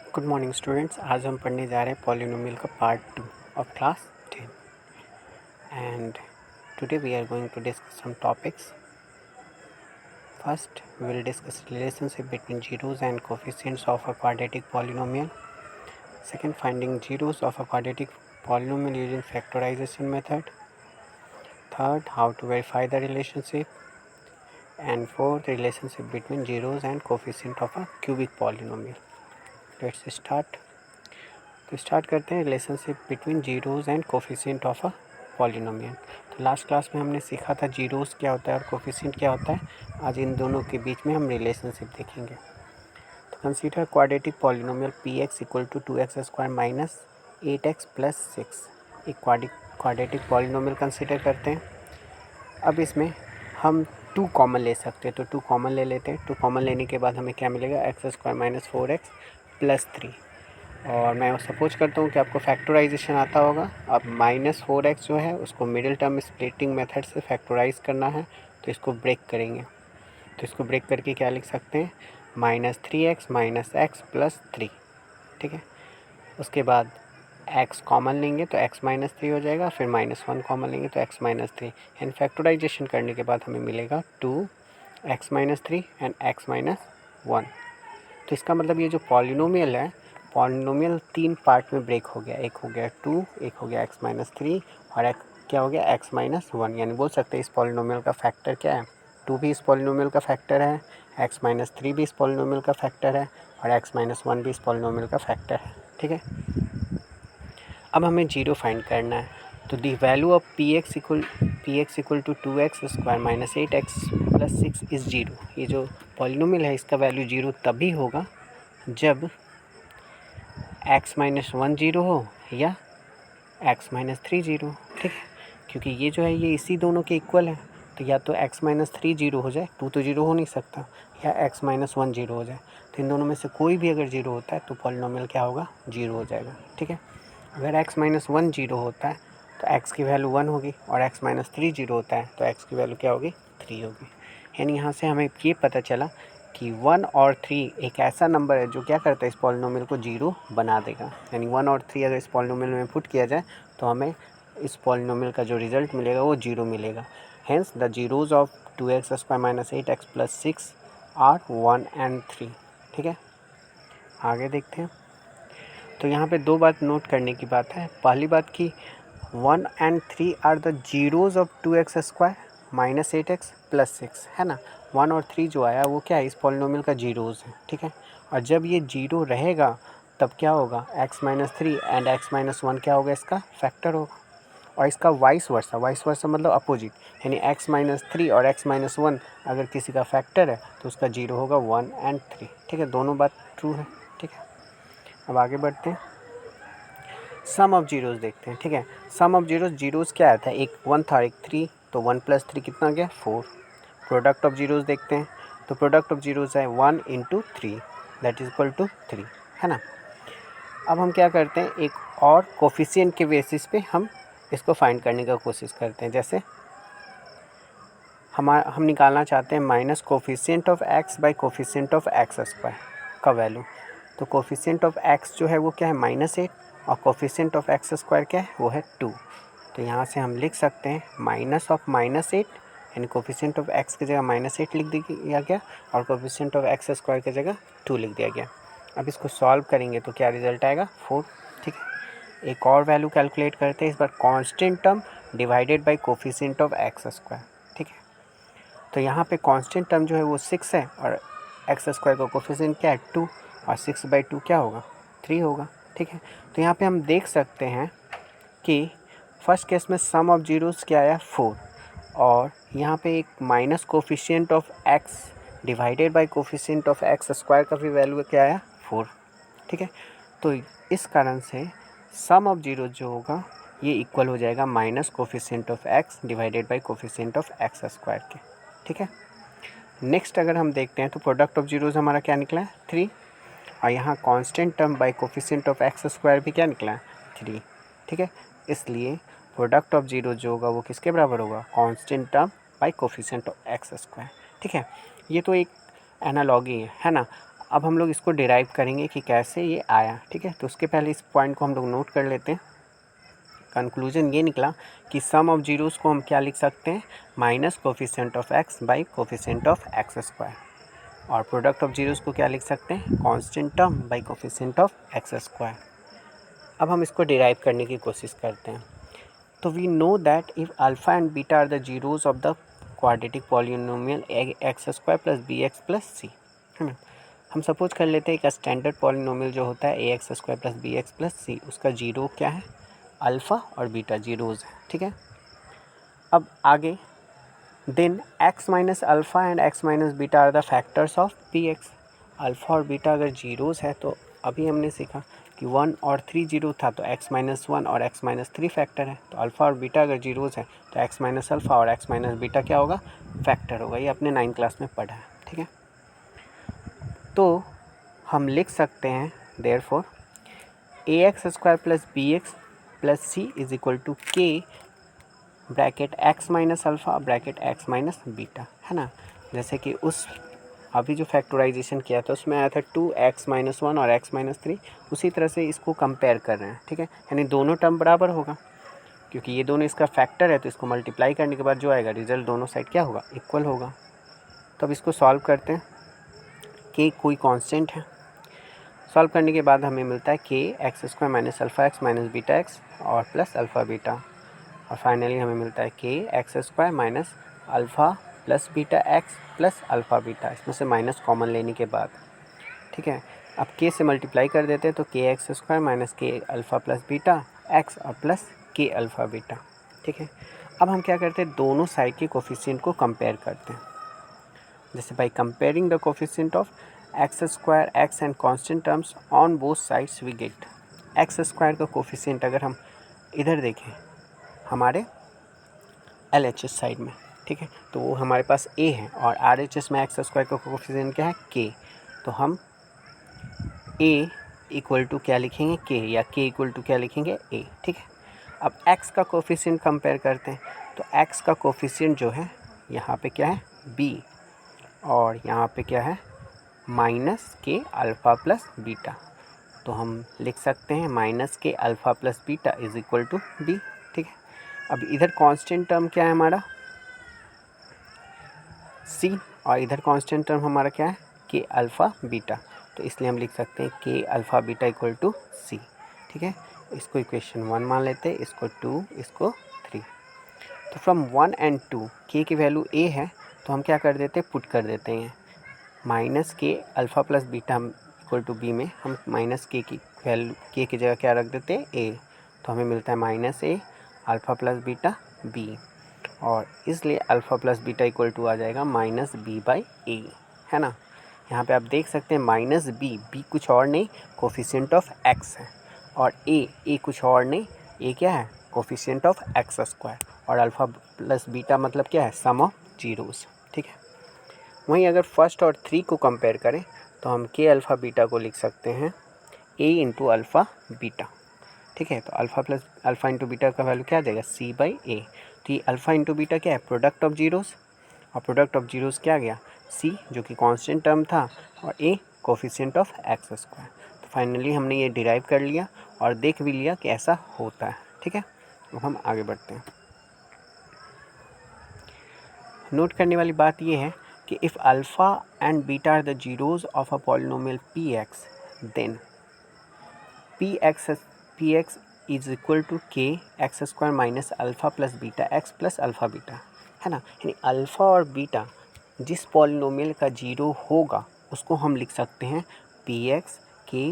Good morning students. आज हम पढ़ने जा रहे हैं पॉलिनोमियल का part 2 of class 10 and today we are going to discuss some topics. First we will discuss relationship between zeros and coefficients of a quadratic polynomial. Second, finding zeros of a quadratic polynomial using factorisation method. Third, how to verify the relationship. And fourth, relationship between zeros and coefficient of a cubic polynomial. Let's start. तो start करते हैं relationship between zeros and coefficient of a polynomial. तो last class में हमने सीखा था zeros क्या होता है और कोफिशिएंट क्या होता है। आज इन दोनों के बीच में हम रिलेशनशिप देखेंगे। तो consider quadratic polynomial p x equal to 2x² minus 8x plus 6। एक क्वाड्रेटिक पॉलिनोमियल कंसीडर करते हैं। अब इसमें हम 2 कॉमन ले सकते हैं, तो 2 कॉमन ले लेते हैं। 2 कॉमन लेने के बाद हमें क्या मिलेगा, x² माइनस 4x प्लस 3। और मैं सपोज करता हूँ कि आपको फैक्टराइजेशन आता होगा। अब -4x जो है उसको मिडिल टर्म स्प्लिटिंग मेथड से फैक्टराइज करना है, तो इसको ब्रेक करेंगे। तो इसको ब्रेक करके क्या लिख सकते हैं, -3x माइनस x प्लस 3। ठीक है। उसके बाद x कॉमन लेंगे तो x माइनस 3 हो जाएगा, फिर -1 कॉमन लेंगे तो x माइनस 3। एंड फैक्टराइजेशन करने के बाद हमें मिलेगा 2x minus 3 and x minus 1। तो इसका मतलब ये जो पॉलिनोमियल है, पॉलिनोमियल 3 पार्ट में ब्रेक हो गया। एक हो गया 2, एक हो गया x माइनस 3 और एक क्या हो गया x माइनस 1। यानी बोल सकते हैं इस पॉलिनोमियल का फैक्टर क्या है, 2 भी इस पॉलिनोमियल का फैक्टर है, x माइनस 3 भी इस पॉलिनोमियल का फैक्टर है और x माइनस 1 भी इस पॉलिनोमियल का फैक्टर है। ठीक है। अब हमें जीरो फाइंड करना है। तो the value of p x equal to 2x² minus 8x plus 6 is zero. ये जो पॉलिनोमियल है इसका वैल्यू जीरो तभी होगा जब x माइनस 1 जीरो हो या x माइनस 3 जीरो। ठीक है। क्योंकि ये जो है ये इसी दोनों के इक्वल है, तो या तो x माइनस 3 जीरो हो जाए, 2 तो जीरो हो नहीं सकता, या x माइनस 1 जीरो हो जाए। तो इन दोनों में से कोई भी अगर जीरो होता है तो पॉलिनोमियल क्या होगा, जीरो हो जाएगा। ठीक है। अगर x माइनस 1 जीरो होता है तो x की वैल्यू 1 होगी, और x माइनस 3 जीरो होता है तो x की वैल्यू क्या होगी, 3 होगी। यानी यहाँ से हमें ये पता चला कि 1 और 3 एक ऐसा नंबर है जो क्या करता है, इस पॉलिनोमियल को जीरो बना देगा। यानी 1 और 3 अगर इस पॉलिनोमियल में पुट किया जाए तो हमें इस पॉलिनोमियल का जो रिजल्ट मिलेगा वो जीरो मिलेगा। Hence the zeros of 2x² minus 8x plus 6 are 1 and 3। ठीक है। आगे देखते हैं। तो यहाँ पे 2 बात नोट करने की बात है। पहली बात कि 1 and 3 are the zeros of 2x² minus 8x plus 6, है ना। 1 और 3 जो आया वो क्या है, इस पॉलिनोमियल का जीरोज है। ठीक है। और जब ये जीरो रहेगा तब क्या होगा, x minus 3 and x minus 1 क्या होगा, इसका फैक्टर होगा। और इसका वाइस वर्सा मतलब अपोजिट, यानी x माइनस 3 और x माइनस 1 अगर किसी का फैक्टर है तो उसका जीरो होगा 1 एंड 3। ठीक है। दोनों बात ट्रू है। ठीक है। अब आगे बढ़ते हैं, सम ऑफ जीरोस देखते हैं। ठीक है। सम ऑफ जीरोस क्या आता है, एक 1 था एक 3, तो 1 प्लस 3 कितना गया, 4। प्रोडक्ट ऑफ जीरोस देखते हैं। तो प्रोडक्ट ऑफ जीरोस है 1 into 3 that is equal to 3, है ना। अब हम क्या करते हैं, एक और कोफिशिएंट के बेसिस पे हम इसको फाइंड करने का कोशिश करते हैं। जैसे हम निकालना चाहते हैं minus coefficient of x by coefficient of x square का वैल्यू। तो कोफिशिएंट ऑफ एक्स जो है वो क्या है, -8, और कोफिशिएंट ऑफ एक्स स्क्वायर क्या है, वो है 2। तो यहाँ से हम लिख सकते हैं माइनस ऑफ -8, यानी कोफिशिएंट ऑफ एक्स की जगह -8 लिख दिया गया और कोफिशिएंट ऑफ एक्स स्क्वायर की जगह 2 लिख दिया गया। अब इसको सॉल्व करेंगे तो क्या रिजल्ट आएगा, 4। ठीक है। एक और वैल्यू कैलकुलेट करते हैं, इस बार constant term divided by coefficient of x square. ठीक है। तो यहाँ पे कांस्टेंट टर्म जो है वो 6 है और एक्स स्क्वायर का कोफिशिएंट क्या है, 2, और 6/2 क्या होगा, 3 होगा। ठीक है। तो यहाँ पे हम देख सकते हैं कि फर्स्ट केस में सम ऑफ जीरोस क्या आया, 4, और यहाँ पे एक minus coefficient of x divided by coefficient of x square का भी वैल्यू क्या आया, 4। ठीक है। तो इस कारण से सम ऑफ जीरोस जो होगा ये इक्वल हो जाएगा minus coefficient of x divided by coefficient of x square के। ठीक है। नेक्स्ट अगर हम देखते हैं तो प्रोडक्ट ऑफ जीरोस हमारा क्या निकला है, 3, और यहाँ constant term by coefficient of x square भी क्या निकला है, 3। ठीक है। इसलिए प्रोडक्ट ऑफ जीरो जो होगा वो किसके बराबर होगा, constant term by coefficient of x square. ठीक है। ये तो एक एनालॉगी है ना। अब हम लोग इसको डिराइव करेंगे कि कैसे ये आया, ठीक है। तो उसके पहले इस पॉइंट को हम लोग नोट कर लेते हैं। कंक्लूजन ये निकला कि सम ऑफ जीरोज़ को हम क्या लिख सकते हैं, minus coefficient of x by coefficient of x square, और प्रोडक्ट ऑफ जीरोज़ को क्या लिख सकते हैं, constant term by coefficient of x square. अब हम इसको डिराइव करने की कोशिश करते हैं। तो we know that if alpha and beta are the zeros of the quadratic polynomial x square plus b x plus c, है ना। हम सपोज कर लेते हैं एक स्टैंडर्ड पॉलिनोमियल जो होता है a x square plus b x plus c, उसका जीरो क्या है, अल्फ़ा और बीटा जीरोज़ है, ठीक है। अब आगे then x minus alpha and x minus beta are the factors of p x. Alpha और बीटा अगर जीरोज़ है तो अभी हमने सीखा कि 1 और 3 जीरो था तो x माइनस 1 और x माइनस 3 फैक्टर है। तो अल्फ़ा और बीटा अगर जीरोज़ है तो x माइनस अल्फ़ा और x माइनस बीटा क्या होगा, फैक्टर होगा। ये अपने 9th क्लास में पढ़ा है, ठीक है। तो हम लिख सकते हैं therefore a x square plus b x plus c is equal to k bracket x minus alpha bracket x minus beta, है ना। जैसे कि उस अभी जो फैक्टराइजेशन किया था उसमें आया था 2x माइनस 1 और x माइनस 3, उसी तरह से इसको कंपेयर कर रहे हैं, ठीक है। यानी दोनों टर्म बराबर होगा, क्योंकि ये दोनों इसका फैक्टर है तो इसको मल्टीप्लाई करने के बाद जो आएगा रिजल्ट दोनों साइड क्या होगा, इक्वल होगा। तो अब इसको सॉल्व करते हैं। के कोई कांस्टेंट है, सॉल्व करने के बाद हमें मिलता है के x square minus alpha x minus beta x और प्लस अल्फ़ा बीटा, और फाइनली हमें मिलता है के x square minus alpha plus beta x plus alpha beta, इसमें से माइनस कॉमन लेने के बाद, ठीक है। अब के से मल्टीप्लाई कर देते हैं तो के x square minus k alpha plus beta x और प्लस के अल्फ़ा बीटा, ठीक है। अब हम क्या करते हैं, दोनों साइड के कोफिशिएंट को कंपेयर करते हैं। जैसे by comparing the coefficient of x square x and constant terms on both sides we get x square का कोफिशिएंट अगर हम इधर देखें हमारे LHS साइड में, ठीक है, तो वो हमारे पास a है, और RHS में एक्स स्क्वायर का कोफिशिएंट क्या है, k। तो हम a इक्वल टू क्या लिखेंगे, k, या k इक्वल टू क्या लिखेंगे, a, ठीक है। अब x का कोफिशिएंट कंपेयर करते हैं तो x का कोफिशिएंट जो है यहाँ पे क्या है, b, और यहाँ पे क्या है, minus k alpha plus beta. तो हम लिख सकते हैं minus k alpha plus beta is equal to b, ठीक है। अब इधर कांस्टेंट टर्म क्या है हमारा, c, और इधर कांस्टेंट टर्म हमारा क्या है, के अल्फ़ा बीटा। तो इसलिए हम लिख सकते हैं k alpha beta equal to c, ठीक है। इसको इक्वेशन 1 मान लेते हैं, इसको 2, इसको 3। तो फ्रॉम 1 एंड 2 के की वैल्यू a है तो हम क्या कर देते हैं, पुट कर देते हैं minus k alpha plus beta equal to b में हम माइनस के की वैल्यू, के की जगह क्या रख देते हैं, a। तो हमें मिलता है minus a alpha plus beta b, और इसलिए alpha plus beta equal to आ जाएगा माइनस b बाई ए, है ना। यहाँ पे आप देख सकते हैं माइनस b कुछ और नहीं, कोफिशिएंट ऑफ x है, और a कुछ और नहीं, a क्या है, कोफिशिएंट ऑफ एक्स स्क्वायर, और अल्फ़ा प्लस बीटा मतलब क्या है, सम ऑफ जीरोज़, ठीक है। वहीं अगर फर्स्ट और 3 को कंपेयर करें तो हम के अल्फ़ा बीटा को लिख सकते हैं a इंटू अल्फ़ा बीटा, ठीक है। तो alpha plus alpha into beta का वैल्यू क्या आ जाएगा, c बाई ए। तो ये अल्फ़ा इंटू बीटा क्या है, प्रोडक्ट ऑफ जीरोज़, और प्रोडक्ट ऑफ जीरोज़ क्या आ गया, c जो कि कांस्टेंट टर्म था, और a coefficient of x square. तो फाइनली हमने ये डिराइव कर लिया और देख भी लिया कि ऐसा होता है, ठीक है। अब हम आगे बढ़ते हैं। नोट करने वाली बात ये है कि if alpha and beta are the zeros of a polynomial p x, then p x is equal to k x square minus alpha plus beta x plus alpha beta, है ना। यानी अल्फ़ा और बीटा जिस polynomial का zero होगा उसको हम लिख सकते हैं पी एक्स के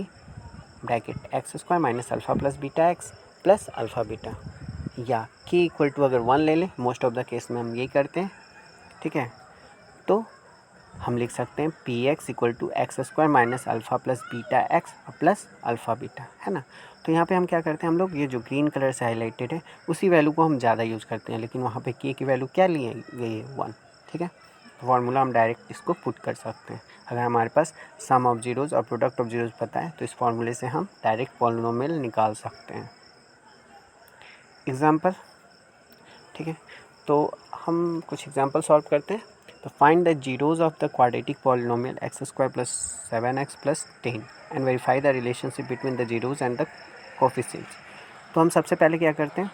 bracket x square minus alpha plus beta x plus alpha beta, या के इक्वल टू अगर 1 ले लें, मोस्ट ऑफ द केस में हम यही करते हैं, ठीक है। तो हम लिख सकते हैं p x equal to x square minus alpha plus beta x plus alpha beta, है ना। तो यहाँ पे हम क्या करते हैं, हम लोग ये जो ग्रीन कलर से हाईलाइटेड है उसी वैल्यू को हम ज़्यादा यूज़ करते हैं, लेकिन वहाँ पे के की वैल्यू क्या ली गई है, 1, ठीक है। तो फार्मूला हम डायरेक्ट इसको पुट कर सकते हैं। अगर हमारे पास सम ऑफ जीरोज़ और प्रोडक्ट ऑफ जीरोज़ पता है तो इस फार्मूले से हम डायरेक्ट पॉलिनोमियल निकाल सकते हैं। एग्ज़ाम्पल, ठीक है। तो हम कुछ एग्ज़ाम्पल सॉल्व करते हैं। तो find the zeros of the quadratic polynomial x square plus 7x plus 10 and verify the relationship between the zeros and the coefficients. तो हम सबसे पहले क्या करते हैं,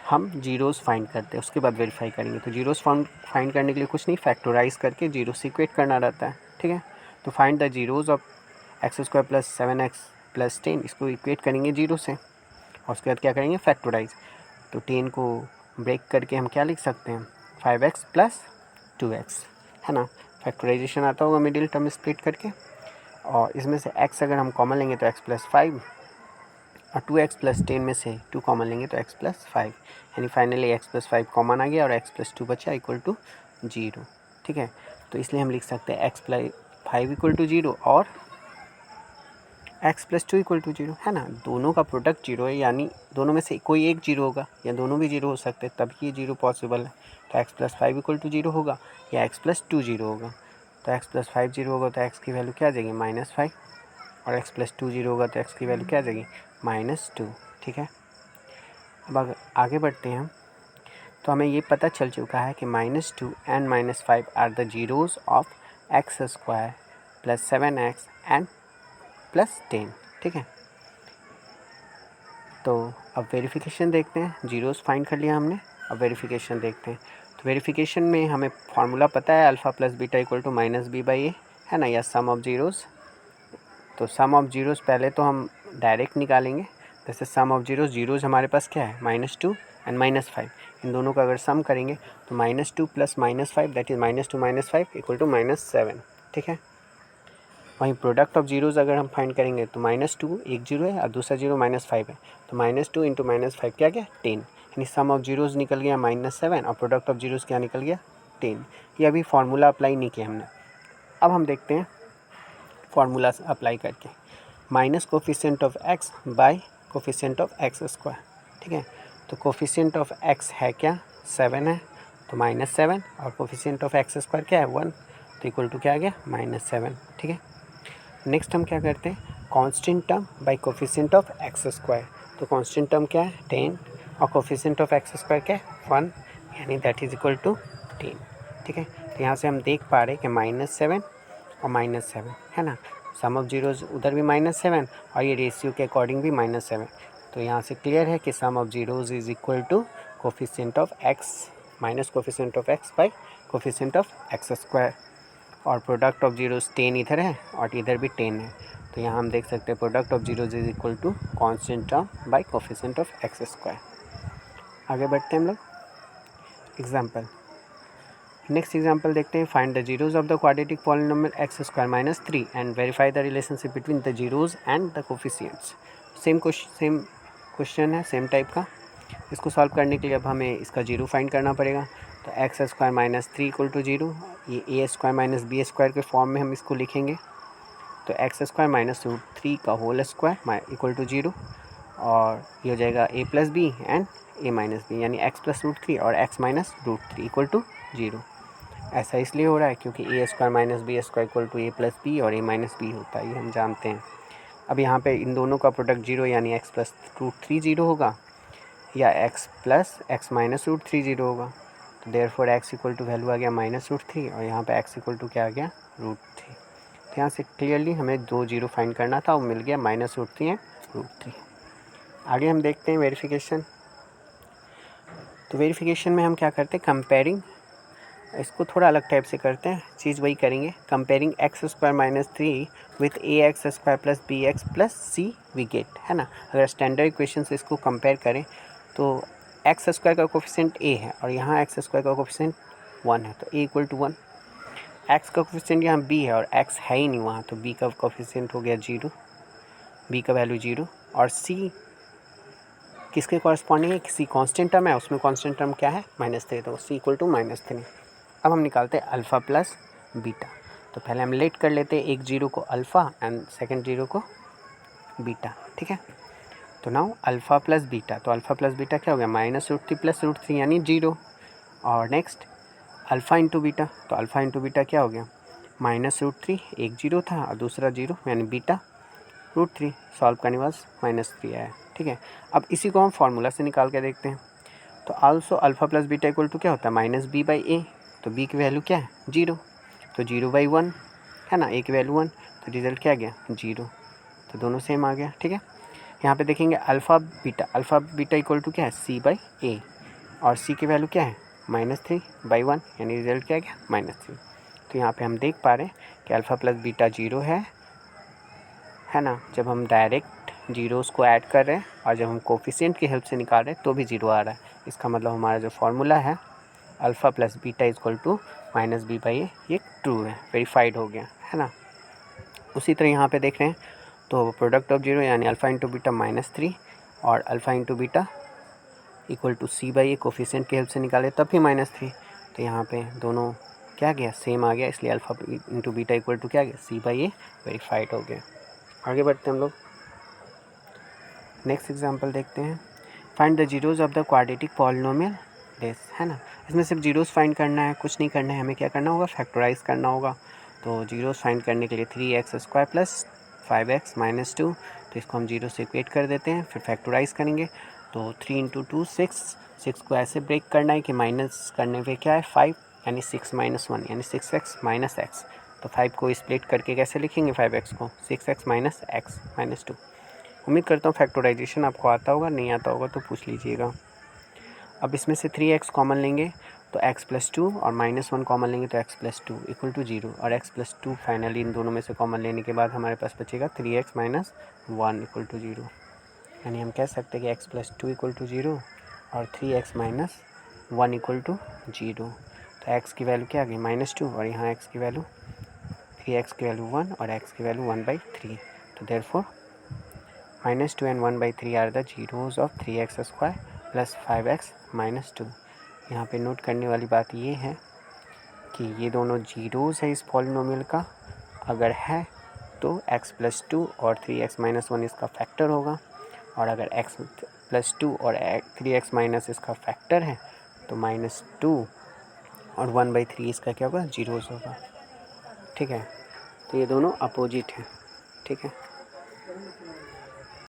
हम जीरोज़ फाइंड करते हैं, उसके बाद वेरीफाई करेंगे। तो जीरोज़ फाइंड करने के लिए कुछ नहीं, फैक्टराइज करके जीरो से इक्वेट करना रहता है, ठीक है। तो find the zeros of x square plus 7x plus 10, इसको इक्वेट करेंगे जीरो से और उसके बाद क्या करेंगे, फैक्टराइज। तो 10 को ब्रेक करके हम क्या लिख सकते हैं, 5x प्लस 2x, है ना। फैक्टराइजेशन आता होगा मिडिल टर्म स्प्लिट करके, और इसमें से x अगर हम कॉमन लेंगे तो x प्लस 5 और 2x प्लस 10 में से 2 कॉमन लेंगे तो x प्लस 5, यानी फाइनली x प्लस 5 कॉमन आ गया और x प्लस 2 बचा इक्वल टू 0, ठीक है। तो इसलिए हम लिख सकते हैं x प्लस 5 इक्वल टू 0 और x प्लस 2 इक्वल टू 0, है ना। दोनों का प्रोडक्ट जीरो है, यानी दोनों में से कोई एक जीरो होगा या दोनों भी जीरो हो सकते हैं, तभी ये जीरो पॉसिबल है। तो x प्लस 5 इक्वल टू 0 होगा या x प्लस 2 जीरो होगा। तो x प्लस 5 जीरो होगा तो x की वैल्यू क्या आ जाएगी, -5, और x प्लस 2 जीरो होगा तो x की वैल्यू क्या आ जाएगी, -2, ठीक है। अब अगर आगे बढ़ते हैं हम, तो हमें ये पता चल चुका है कि -2 and -5 are the zeros of x square plus 7x and plus 10, ठीक है। तो अब वेरिफिकेशन देखते हैं, जीरोज़ फाइंड कर लिया हमने, अब वेरिफिकेशन देखते हैं। तो वेरिफिकेशन में हमें फार्मूला पता है, alpha plus beta equal to -b/a, है ना, या सम ऑफ जीरोज़। तो सम ऑफ जीरोज़ पहले तो हम डायरेक्ट निकालेंगे, जैसे सम ऑफ जीरोज़ हमारे पास क्या है, -2 एंड -5, इन दोनों का अगर सम करेंगे तो -2 plus -5 that is -2 -5 equal to -7, ठीक है। वहीं प्रोडक्ट ऑफ जीरोज़ अगर हम फाइंड करेंगे तो -2 एक जीरो है और दूसरा जीरो -5 है, तो -2 इंटू -5 क्या गया, 10, यानी सम ऑफ जीरोज़ निकल गया -7 और प्रोडक्ट ऑफ जीरोज़ क्या निकल गया, 10। ये अभी फार्मूला अप्लाई नहीं किया हमने। अब हम देखते हैं फार्मूला अप्लाई करके, minus coefficient of x by coefficient of x square, ठीक है। तो कोफिशिएंट ऑफ x है क्या, 7 है, तो -7, और कोफिशिएंट ऑफ एक्स स्क्वायर क्या है, 1, तो इक्वल टू क्या आ गया, -7, ठीक है। नेक्स्ट हम क्या करते हैं, constant term by coefficient of x square. तो कांस्टेंट टर्म क्या है, 10, और कोफिशिएंट ऑफ एक्स स्क्वायर क्या है, 1, यानी दैट इज इक्वल टू 10, ठीक है। तो यहाँ से हम देख पा रहे हैं कि -7 और -7, है ना। सम ऑफ जीरोज़ उधर भी -7 और ये रेशियो के अकॉर्डिंग भी -7, तो यहाँ से क्लियर है कि sum of zeros is equal to coefficient of x minus coefficient of x by coefficient of x square, और प्रोडक्ट ऑफ जीरोज़ 10 इधर है और इधर भी 10 है, तो यहाँ हम देख सकते हैं product of zeros is equal to constant term by coefficient of x square. आगे बढ़ते हैं हम लोग, एग्जाम्पल, नेक्स्ट एग्जाम्पल देखते हैं, find the zeros of the quadratic polynomial x square minus 3 and verify the relationship between the zeros and the coefficients. Same question है, same type का। इसको सॉल्व करने के लिए अब हमें इसका जीरो फाइंड करना पड़ेगा। तो x square minus 3 equal to 0, ये a square minus b square के फॉर्म में हम इसको लिखेंगे। तो एक्स स्क्वायर माइनस √3 का होल स्क्वायर इक्वल टू 0, और ये हो जाएगा a plus b and a minus b, यानी एक्स प्लस √3 और एक्स माइनस √3 इक्वल टू 0। ऐसा इसलिए हो रहा है क्योंकि a square minus b square equal to a plus b और ए माइनस बी होता है, ये हम जानते हैं। अब यहाँ पे इन दोनों का प्रोडक्ट 0, यानी एक्स प्लस √3 0 होगा या एक्स प्लस एक्स माइनस √3 0 होगा। तो therefore x equal to value आ गया -√3 और यहाँ पे एक्स इक्वल टू क्या आ गया, √3। तो यहाँ से क्लियरली हमें 2 जीरो फाइंड करना था, वो मिल गया -√3 एंड √3। आगे हम देखते हैं वेरिफिकेशन। तो वेरिफिकेशन में हम क्या करते हैं, कंपेयरिंग, इसको थोड़ा अलग टाइप से करते हैं, चीज़ वही करेंगे, comparing x square minus 3 with a x square plus b x plus c we get, है ना। अगर स्टैंडर्ड इक्वेशन से इसको कंपेयर करें तो एक्स स्क्वायर का कोफिशिएंट ए है और यहाँ एक्स स्क्वायर का कोफिशिएंट 1 है, तो ए इक्वल टू 1। एक्स का कोफिशिएंट यहाँ बी है और एक्स है ही नहीं वहाँ, तो बी का कोफिशिएंट हो गया 0, बी का वैल्यू 0, और सी किसके कॉरस्पॉन्डिंग है, किसी कांस्टेंट टर्म है, उसमें कांस्टेंट टर्म क्या है, -3, तो सी इक्वल टू -3। अब हम निकालते हैं अल्फ़ा प्लस बीटा। तो पहले हम लेट कर लेते हैं एक जीरो को अल्फ़ा एंड सेकंड जीरो को बीटा, ठीक है। तो नाउ अल्फ़ा प्लस बीटा, तो अल्फ़ा प्लस बीटा क्या हो गया, -√3 प्लस √3 यानी 0, और नेक्स्ट अल्फ़ा इंटू बीटा, तो अल्फ़ा इंटू बीटा क्या हो गया, -√3, एक जीरो था और दूसरा जीरो यानी बीटा √3, सॉल्व करने बाद -3 आया, ठीक है। अब इसी को हम फार्मूला से निकाल के देखते हैं। तो also alpha plus beta equal to क्या होता है, -b/a, तो b की वैल्यू क्या है 0, तो 0/1 है ना, a की वैल्यू 1, तो रिजल्ट क्या आ गया 0, तो दोनों सेम आ गया। ठीक है, यहाँ पे देखेंगे अल्फ़ा बीटा इक्वल टू क्या है c/a, और c की वैल्यू क्या है -3/1, यानी रिजल्ट क्या आ गया -3। तो यहाँ पे हम देख पा रहे हैं कि अल्फ़ा प्लस बीटा 0 है ना, जब हम डायरेक्ट जीरोस को ऐड कर रहे हैं, और जब हम कोफिशिएंट की हेल्प से निकाल रहे हैं तो भी 0 आ रहा है। इसका मतलब हमारा जो फार्मूला है alpha plus beta equal to -b/a, ये ट्रू है, वेरीफाइड हो गया है ना। उसी तरह यहाँ पे देख रहे हैं तो प्रोडक्ट ऑफ जीरो यानी अल्फ़ा इंटू बीटा -3 और alpha into beta equal to c/a coefficient की हेल्प से निकाले तब भी -3, तो यहाँ पे दोनों क्या गया सेम आ गया, इसलिए alpha into beta equal to क्या गया c/a, वेरीफाइड हो गया। आगे बढ़ते हैं हम लोग, नेक्स्ट एग्जांपल देखते हैं। Find the zeros of the quadratic polynomial this, है ना। इसमें सिर्फ जीरोज़ फाइंड करना है, कुछ नहीं करना है, हमें क्या करना होगा फैक्टराइज करना होगा। तो जीरोज़ फाइंड करने के लिए 3x² प्लस 5x - 2, तो इसको हम जीरो से इक्वेट कर देते हैं, फिर फैक्टराइज करेंगे। तो 3 × 2 6 को ऐसे ब्रेक करना है कि माइनस करने पे क्या है 5, यानी 6 - 1 यानी 6x - x। तो 5 को स्प्लिट करके कैसे लिखेंगे 5x को 6x - x - 2। उम्मीद करता हूँ फैक्टराइजेशन आपको आता होगा, नहीं आता होगा तो पूछ लीजिएगा। अब इसमें से 3x कॉमन लेंगे तो x + 2 और -1 कॉमन लेंगे तो x + 2 इक्वल टू 0, और x + 2 फाइनली इन दोनों में से कॉमन लेने के बाद हमारे पास बचेगा 3x - 1 इक्वल टू 0, यानी हम कह सकते हैं कि x + 2 इक्वल टू 0 और 3x - 1 इक्वल टू 0। तो x की वैल्यू क्या आ गई -2, और यहाँ x की वैल्यू 3x की वैल्यू 1 और x की वैल्यू 1/3। तो therefore -2 and 1/3 are the zeros of 3x² plus 5x - 2। यहाँ पे नोट करने वाली बात ये है कि ये दोनों जीरोज़ है इस पॉलिनोमियल का, अगर है तो x + 2 और 3x - 1 इसका फैक्टर होगा, और अगर x + 2 और 3x - इसका फैक्टर है तो -2 और 1/3 इसका क्या होगा जीरोज़ होगा। ठीक है, तो ये दोनों अपोजिट हैं। ठीक है।